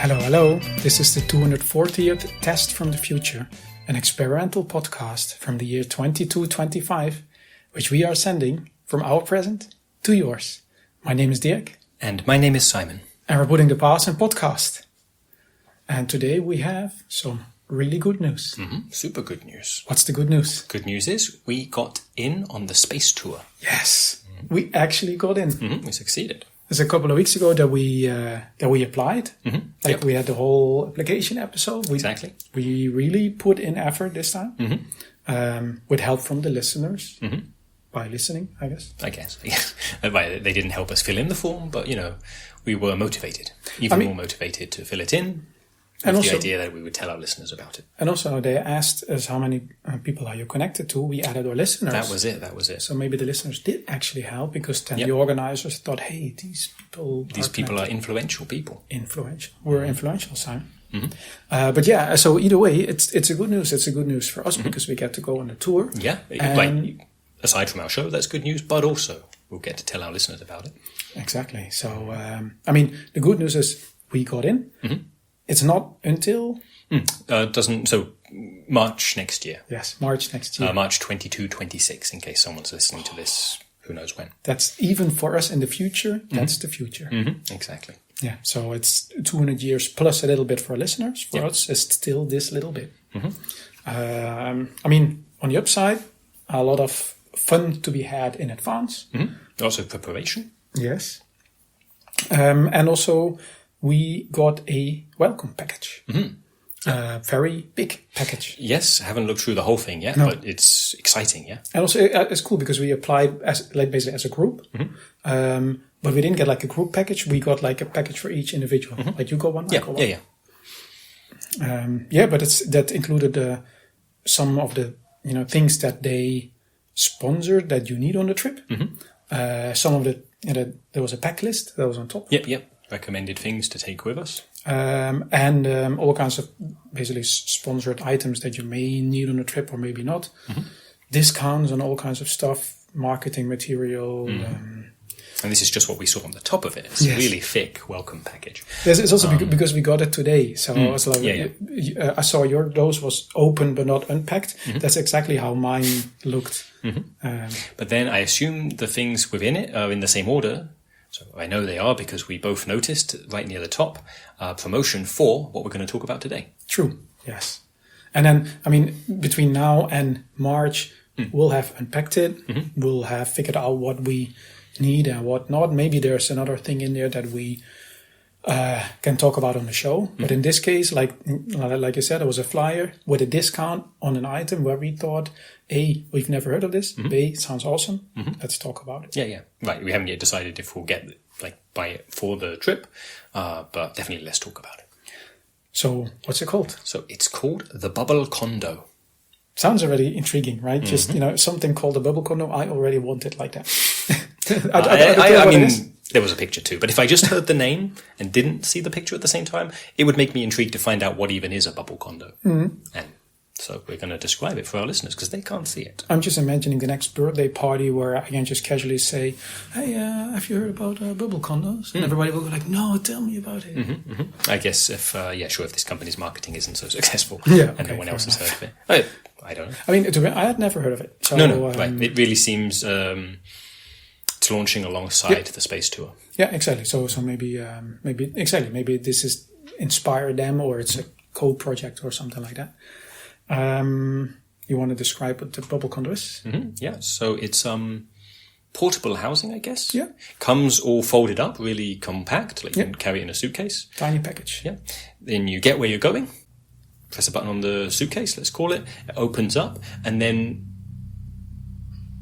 Hello, hello. This is the 240th Test from the Future, an experimental podcast from the year 2225, which we are sending from our present to yours. My name is Dirk. And my name is Simon. And we're putting the past in podcast. And today we have some really good news. Super good news. What's the good news? Good news is we got in on the space tour. Yes, we actually got in. We succeeded. It was a couple of weeks ago that we applied. We had the whole application episode. Exactly. We really put in effort this time, with help from the listeners. By listening, I guess. They didn't help us fill in the form, but, we were motivated. More motivated to fill it in. And also, the idea that we would tell our listeners about it. And also, they asked us how many people are you connected to. We added our listeners. That was it. So maybe the listeners did actually help, because then the organizers thought, hey, these people are influential people. Influential. We're influential, Simon. But yeah, so either way, it's a good news. It's a good news for us because we get to go on the tour. Yeah, aside from our show, that's good news, but also we'll get to tell our listeners about it. Exactly. So, the good news is we got in. It's not until... March next year. Yes, March next year. March 22, 26, in case someone's listening to this, who knows when. That's even for us in the future, that's the future. Exactly. Yeah, so it's 200 years plus a little bit for listeners. For us, it's still this little bit. On the upside, a lot of fun to be had in advance. Also preparation. Yes. And also... we got a welcome package. Very big package. Yes, I haven't looked through the whole thing yet, but it's exciting, yeah. And also, it's cool because we applied basically as a group. But we didn't get like a group package. We got like a package for each individual. Like you got one, I got one. But that included some of the things that they sponsored that you need on the trip. Some of there was a pack list that was on top. Yep. Recommended things to take with us. And all kinds of basically sponsored items that you may need on a trip or maybe not. Discounts on all kinds of stuff, marketing material. And this is just what we saw on the top of it. It's a really thick welcome package. Yes, it's also because we got it today. So it's like I saw yours was open but not unpacked. That's exactly how mine looked. But then I assume the things within it are in the same order. So I know they are because we both noticed right near the top promotion for what we're going to talk about today. True, yes. And then, between now and March, we'll have unpacked it. We'll have figured out what we need and what not. Maybe there's another thing in there that we can talk about on the show. But in this case, like you said, there was a flyer with a discount on an item where we thought, A, we've never heard of this. B, sounds awesome. Let's talk about it. Yeah. Right. We haven't yet decided if we'll buy it for the trip, but definitely let's talk about it. So what's it called? So it's called the Bubble Condo. Sounds already intriguing, right? Just, something called the Bubble Condo. I already want it like that. There was a picture too, but if I just heard the name and didn't see the picture at the same time, it would make me intrigued to find out what even is a bubble condo. And so we're going to describe it for our listeners because they can't see it. I'm just imagining the next birthday party where I can just casually say, hey, have you heard about bubble condos? And everybody will go like, no, tell me about it. I guess if this company's marketing isn't so successful and no one else has heard of it. I don't know. I had never heard of it. So, no, right. It really seems... it's launching alongside the space tour. Yeah, exactly. So maybe this is inspired them, or it's a co-project or something like that. You want to describe what the Bubble Condo is? Yeah. So it's portable housing, I guess. Yeah. Comes all folded up, really compact. Like you can carry it in a suitcase. Tiny package. Yeah. Then you get where you're going. Press a button on the suitcase. Let's call it. It opens up, and then.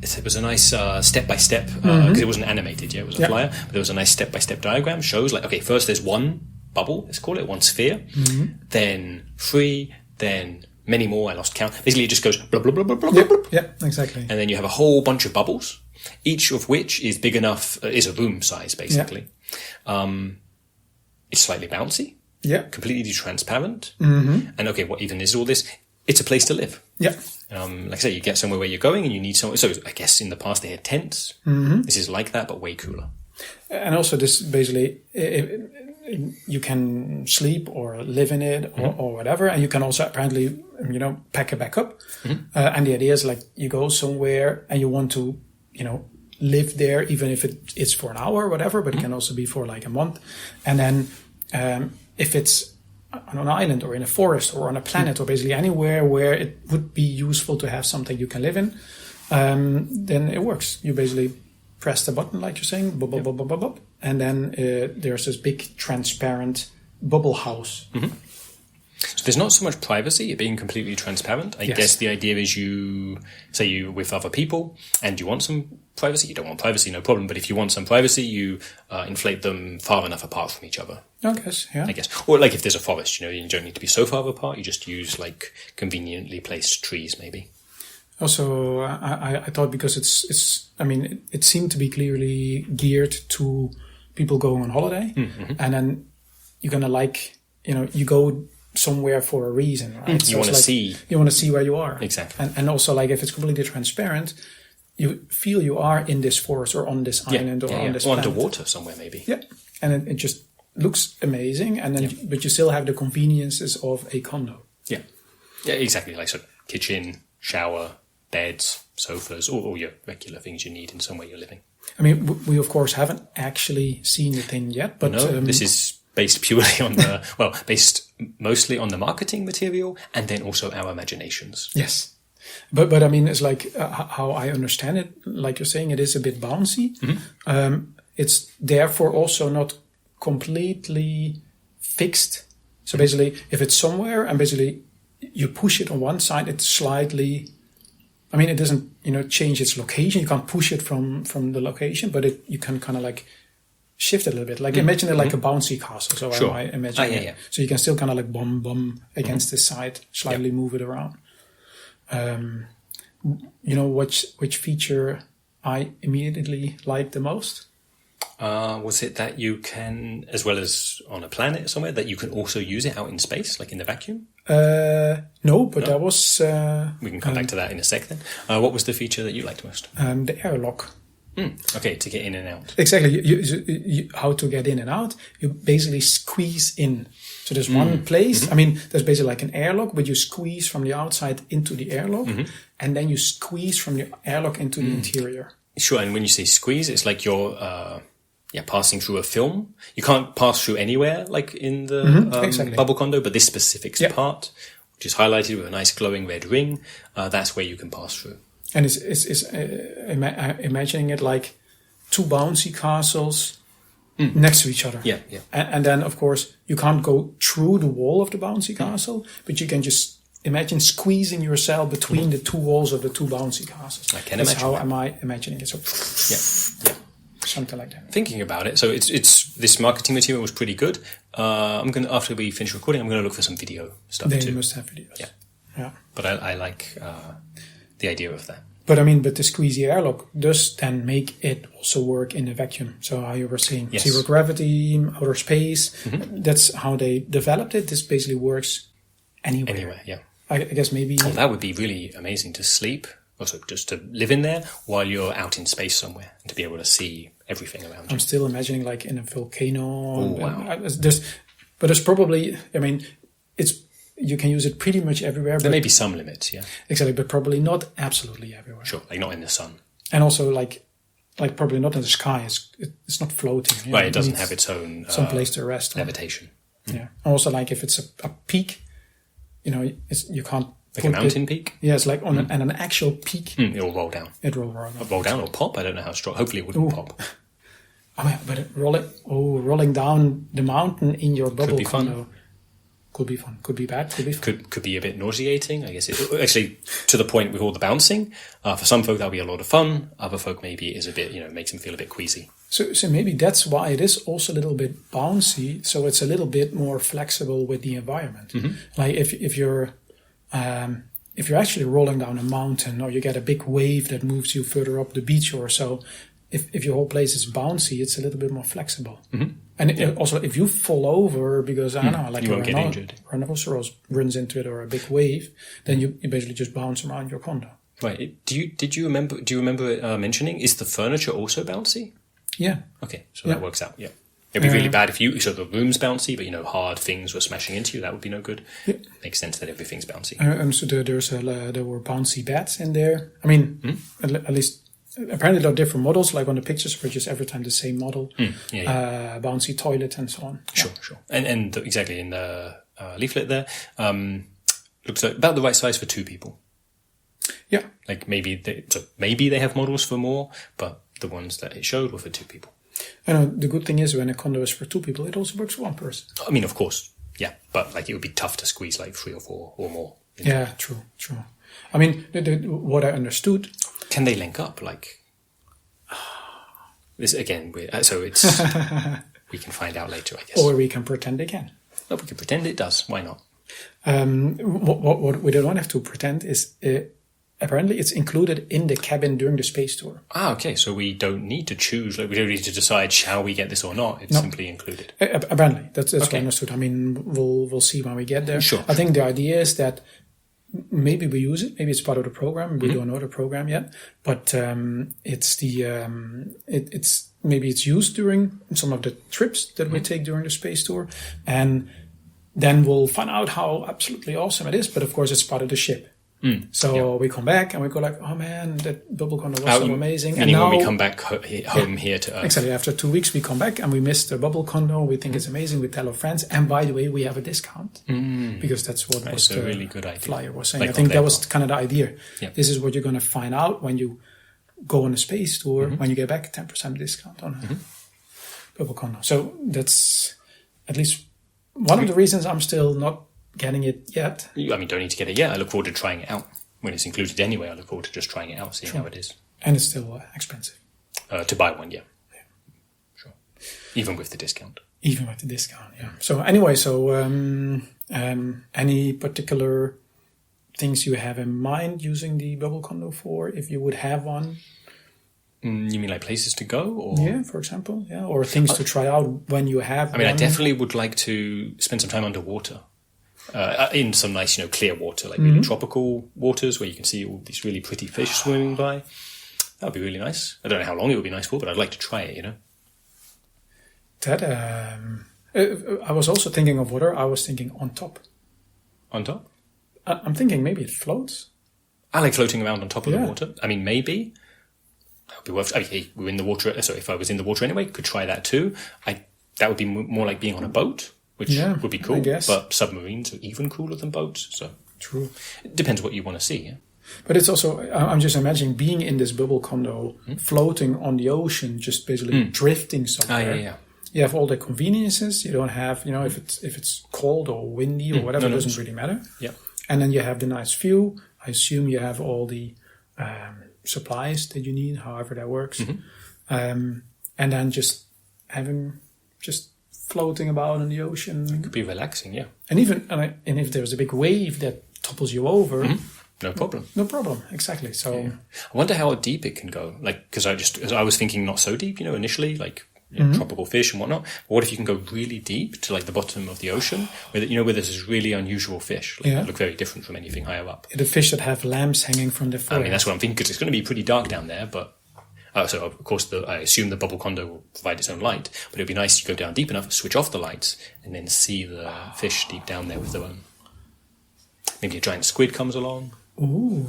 It was a nice step-by-step, because it wasn't animated yet, it was a flyer, but there was a nice step-by-step diagram, shows first there's one bubble, let's call it, one sphere, then 3, then many more, I lost count. Basically it just goes blah, blah, blah, blah, blah, blah. Yeah, exactly. And then you have a whole bunch of bubbles, each of which is big enough, is a room size, basically. It's slightly bouncy. Yeah. Completely transparent. And what even is all this? It's a place to live. Yeah. Like I say, you get somewhere where you're going and you need somewhere. So I guess in the past they had tents. This is like that, but way cooler. And also this basically, you can sleep or live in it or whatever, and you can also apparently pack it back up. And the idea is like you go somewhere and you want to live there, even if it's for an hour or whatever, but it can also be for like a month. And then if it's on an island or in a forest or on a planet or basically anywhere where it would be useful to have something you can live in, then it works. You basically press the button, like you're saying, bub, bub, bub, bub, bub, bub, and then there's this big transparent bubble house. So there's not so much privacy, it being completely transparent. I guess the idea is you with other people and you want some privacy. You don't want privacy, no problem. But if you want some privacy, you inflate them far enough apart from each other. I guess. Or like if there's a forest, you don't need to be so far apart. You just use like conveniently placed trees, maybe. Also, I thought because it seemed to be clearly geared to people going on holiday, and then you're gonna you go somewhere for a reason, right? You want to see. You want to see where you are. Exactly. And also, like, if it's completely transparent, you feel you are in this forest or on this island or on this planet. Or underwater somewhere, maybe. Yeah. And it just looks amazing. And then, but you still have the conveniences of a condo. Yeah. Yeah, exactly. Like, so kitchen, shower, beds, sofas, all your regular things you need in somewhere you're living. I mean, we of course haven't actually seen the thing yet, but no, this is based purely on based mostly on the marketing material and then also our imaginations. Yes. But I mean, it's like how I understand it, like you're saying, it is a bit bouncy. It's therefore also not completely fixed. So basically, if it's somewhere and basically you push it on one side, it's slightly, I mean, it doesn't, change its location. You can't push it from the location, but you can kind of like shift it a little bit. Like imagine it like a bouncy castle. So sure. I imagine it. So you can still kind of like bum against the side, slightly move it around. Which feature I immediately liked the most? Was it that you can, as well as on a planet somewhere, that you can also use it out in space, like in the vacuum? No, but that was... we can come back to that in a sec then. What was the feature that you liked most? The airlock. Okay, to get in and out. Exactly. You, how to get in and out? You basically squeeze in. So there's one place. I mean, there's basically like an airlock, but you squeeze from the outside into the airlock, and then you squeeze from the airlock into the interior. Sure. And when you say squeeze, it's like you're passing through a film. You can't pass through anywhere, like in the Bubble Condo, but this specific part, which is highlighted with a nice glowing red ring, that's where you can pass through. And it's imagining it like two bouncy castles next to each other. Yeah. And then, of course, you can't go through the wall of the bouncy castle, but you can just imagine squeezing yourself between the two walls of the two bouncy castles. I can That's imagine. how that. am I imagining it? So Yeah. something like that. Thinking about it, so it's this marketing material was pretty good. After we finish recording, I'm gonna look for some video stuff too. They must have videos. Yeah. But I like the idea of that. But I mean, the squeezy airlock does then make it also work in a vacuum. So how you were saying, zero gravity, outer space, that's how they developed it. This basically works anywhere. Anywhere, yeah. I guess maybe... Oh, that would be really amazing to sleep, also just to live in there while you're out in space somewhere and to be able to see everything around you. I'm still imagining like in a volcano. Oh, wow. But there's probably, I mean, you can use it pretty much everywhere. There may be some limits, yeah. Exactly, but probably not absolutely everywhere. Sure, like not in the sun. And also like probably not in the sky. It's not floating. Right, it doesn't have its own... some place to rest. Levitation. Yeah. Also like if it's a peak, you can't... Like a mountain peak? Yeah, it's like on an actual peak. It'll roll down. It will roll down. Roll down or pop? I don't know how strong. Hopefully it wouldn't pop. Oh yeah, but rolling down the mountain in your bubble condo. Could be fun. Could be bad. Could be fun. Could be a bit nauseating. I guess actually to the point with all the bouncing. For some folk that'll be a lot of fun. Other folk maybe it is a bit, makes them feel a bit queasy. So maybe that's why it is also a little bit bouncy. So it's a little bit more flexible with the environment. Like if you're actually rolling down a mountain or you get a big wave that moves you further up the beach or so, if your whole place is bouncy, it's a little bit more flexible. And also, if you fall over because, I don't know, like a rhinoceros runs into it or a big wave, then you basically just bounce around your condo. Right. Do you remember mentioning, is the furniture also bouncy? Yeah. Okay, so that works out, yeah. It'd be really bad if the room's bouncy, but hard things were smashing into you. That would be no good. Yeah. Makes sense that everything's bouncy. So there were bouncy beds in there. I mean, at least apparently there are different models. Like on the pictures, were just every time the same model. Bouncy toilet and so on. Sure. And exactly in the leaflet there, looks like about the right size for 2 people. Yeah. Like maybe they have models for more, but the ones that it showed were for 2 people. And the good thing is when a condo is for 2 people, it also works for 1 person. I mean, of course, yeah, but like it would be tough to squeeze like 3 or 4 or more. Yeah, true. I mean, what I understood. Can they link up? Like this again? So it's we can find out later, I guess. Or we can pretend they can. No, we can pretend it does. Why not? What we don't have to pretend is. Apparently, it's included in the cabin during the space tour. Okay. So we don't need to choose. Like we don't need to decide shall we get this or not. It's simply included. Apparently, that's what I understood. I mean, we'll see when we get there. Sure. I think the idea is that maybe we use it. Maybe it's part of the program. We don't know the program yet, but it's maybe it's used during some of the trips that we take during the space tour, and then we'll find out how absolutely awesome it is. But of course, it's part of the ship. So we come back and we go like, oh man, that Bubble Condo was so amazing. And now when we come back home here to Earth. Exactly. After 2 weeks, we come back and we missed the Bubble Condo. We think it's amazing. We tell our friends. And by the way, we have a discount because that's what was the really good idea. flyer was saying. Like I think that was part. kind of the idea. Yeah. This is what you're going to find out when you go on a space tour. When you get back, 10% discount on a Bubble Condo. So that's at least one of the reasons I'm still not getting it yet. I mean, don't need to get it yet. I look forward to trying it out. When it's included anyway, I look forward to just trying it out, seeing how it is. And it's still expensive. To buy one, yeah. Sure. Even with the discount. Even with the discount, yeah. So anyway, any particular things you have in mind using the Bubble Condo for, if you would have one? You mean like places to go? Or? Yeah, for example, yeah. Or things to try out when you have I definitely would like to spend some time underwater. In some nice, clear water, like really tropical waters where you can see all these really pretty fish swimming by. That would be really nice. I don't know how long it would be nice for, but I'd like to try it, That, I was also thinking of water. I was thinking on top. On top? I'm thinking maybe it floats. I like floating around on top of the water. I mean, maybe. That would be worth. We're in the water. So if I was in the water anyway, could try that too. That would be more like being on a boat. Which would be cool, I guess. But submarines are even cooler than boats. So true. It depends what you want to see. Yeah? But it's also, I'm just imagining being in this Bubble Condo, floating on the ocean, just basically drifting somewhere. Yeah. You have all the conveniences. You don't have, if it's cold or windy or whatever, it doesn't really matter. Yeah. And then you have the nice view. I assume you have all the supplies that you need, however that works. And then just floating about in the ocean. It could be relaxing, yeah. And if there's a big wave that topples you over, no problem. No problem, exactly. So I wonder how deep it can go. Like, because I was thinking not so deep, initially, like tropical fish and whatnot. But what if you can go really deep to like the bottom of the ocean, where where there's this really unusual fish, that look very different from anything higher up. The fish that have lamps hanging from the forehead. I mean, that's what I'm thinking, because it's going to be pretty dark down there, but. So, of course, I assume the Bubble Condo will provide its own light, but it would be nice to go down deep enough, switch off the lights, and then see the fish deep down there with their own. Maybe a giant squid comes along. Ooh.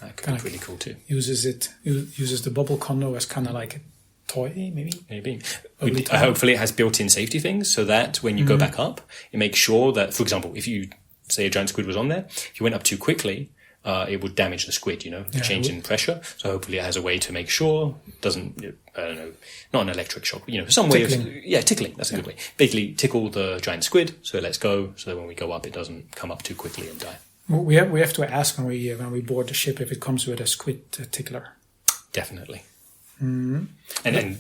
That could be really cool, too. Uses the Bubble Condo as kind of like a toy, maybe? Maybe. Hopefully it has built-in safety things, so that when you go back up, it makes sure that, for example, if you say a giant squid was on there, if you went up too quickly, it would damage the squid, the change in pressure. So hopefully it has a way to make sure it doesn't, I don't know, not an electric shock, but, some way of, tickling. That's a good way. Basically tickle the giant squid so it lets go, so that when we go up, it doesn't come up too quickly and die. Well, we have to ask when we board the ship if it comes with a squid tickler. Definitely. And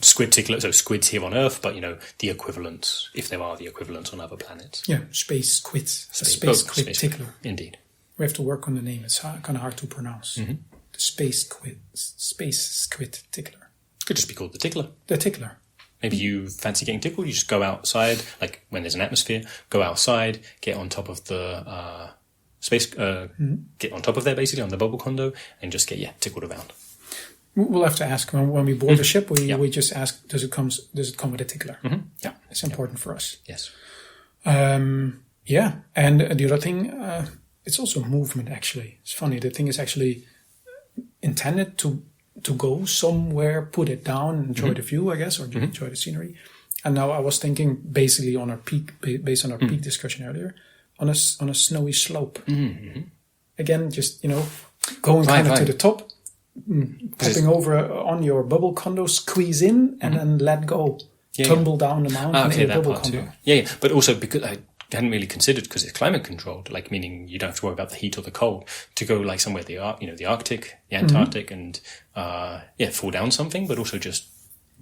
squid tickler, so squids here on Earth, but, the equivalents, if there are the equivalents on other planets. Yeah, space squids. Space squid tickler. Indeed. We have to work on the name. It's kind of hard to pronounce. The space squid tickler. Could just be called the tickler. The tickler. Maybe you fancy getting tickled. You just go outside, like when there's an atmosphere. Go outside, get on top of the space. Get on top of there, basically on the Bubble Condo, and just get tickled around. We'll have to ask when we board the ship. We just ask, does it come with a tickler? Yeah, it's important for us. Yes. And the other thing, it's also movement. Actually, it's funny. The thing is actually intended to go somewhere, put it down, enjoy the view, I guess, or enjoy the scenery. And now I was thinking, basically on our peak, based on our peak discussion earlier, on a snowy slope. Again, just going kind of to the top, stepping over on your bubble condo, squeeze in, and then let go, tumble down the mountain to the bubble condo. Yeah, but also because I hadn't really considered, because it's climate controlled, like meaning you don't have to worry about the heat or the cold, to go like somewhere the Arctic, the Antarctic, and fall down something, but also just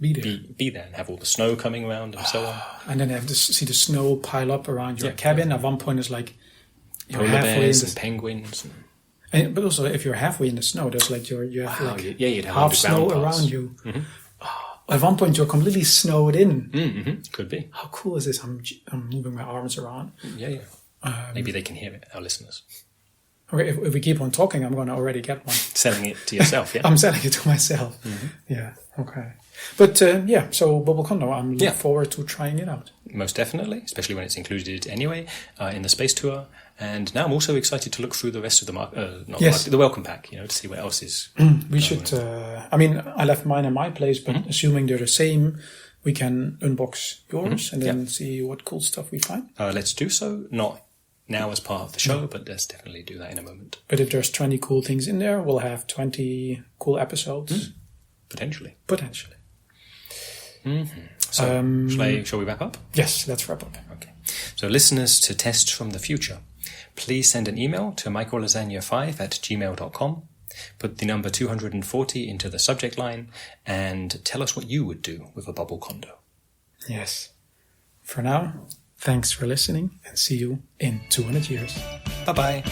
be there and have all the snow coming around and so on. And then have to see the snow pile up around your cabin. At one point, it's like polar bears and penguins. But also, if you're halfway in the snow, there's like you have you'd have half snow around you. At one point, you're completely snowed in. Could be. How cool is this? I'm moving my arms around. Yeah. Maybe they can hear it, our listeners. Okay, if we keep on talking, I'm going to already get one. Selling it to yourself, yeah? I'm selling it to myself. Yeah, okay. But so Bubble Condo, I'm looking forward to trying it out. Most definitely, especially when it's included anyway in the space tour. And now I'm also excited to look through the rest of the welcome pack, to see what else is. We should. I left mine in my place, but assuming they're the same, we can unbox yours and then see what cool stuff we find. Let's do so. Not now as part of the show, but let's definitely do that in a moment. But if there's 20 cool things in there, we'll have 20 cool episodes. Potentially. So, shall we wrap up? Yes, let's wrap up. Okay. So, listeners to Test from the Future, please send an email to microlasagna5@gmail.com. Put the number 240 into the subject line and tell us what you would do with a bubble condo. Yes. For now, thanks for listening and see you in 200 years. Bye-bye.